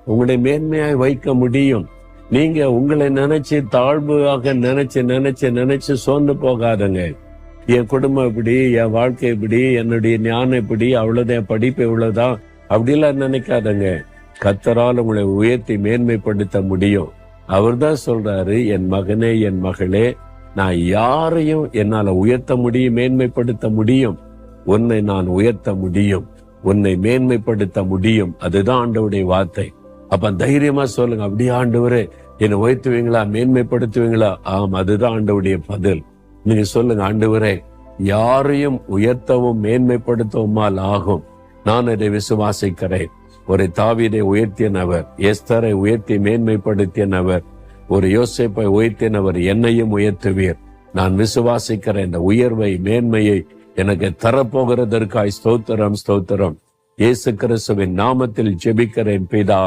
உங்களை மேன்மையாய் வைக்க முடியும். நீங்க உங்களை நினைச்சு தாழ்வாக நினைச்சு சோர்ந்து போகாதங்க. என் குடும்பம் இப்படி, என் வாழ்க்கை இப்படி, என்னுடைய ஞானம் இப்படி, அவ்வளவுதான், என் படிப்பு இவ்வளவுதான் அப்படிலாம் நினைக்காதங்க. கர்த்தரால் உங்களை உயர்த்தி மேன்மைப்படுத்த முடியும். அவர் தான் சொல்றாரு, என் மகனே, என் மகளே, நான் யாரையும் என்னால உயர்த்த முடியும், மேன்மைப்படுத்த முடியும். உன்னை நான் உயர்த்த முடியும், உன்னை மேன்மைப்படுத்த முடியும். அதுதான் ஆண்டவருடைய வார்த்தை. அப்ப தைரியமா சொல்லுங்க, அப்படியே ஆண்டவரே என்னை உயர்த்துவீங்களா, மேன்மைப்படுத்துவீங்களா? ஆம், அதுதான் ஆண்டவருடைய பதில். நீங்க சொல்லுங்க, ஆண்டவரே யாரையும் உயர்த்தவும் மேன்மைப்படுத்தவுமால் ஆகும். நான் இதை விசுவாசிக்கிறேன். ஒரு தாவீதை உயர்த்தியனவர், எஸ்தரை உயர்த்தி மேன்மைப்படுத்தியனவர், ஒரு யோசேப்பை உயர்த்தினவர், என்னையும் உயர்த்துவீர். நான் விசுவாசிக்கிறேன். இந்த உயர்வை, மேன்மையை எனக்கு தரப்போகிறதற்காய் ஸ்தோத்திரம், ஸ்தோத்திரம். இயேசு கிறிஸ்துவின் நாமத்தில் ஜெபிக்கிறேன் பிதாவே.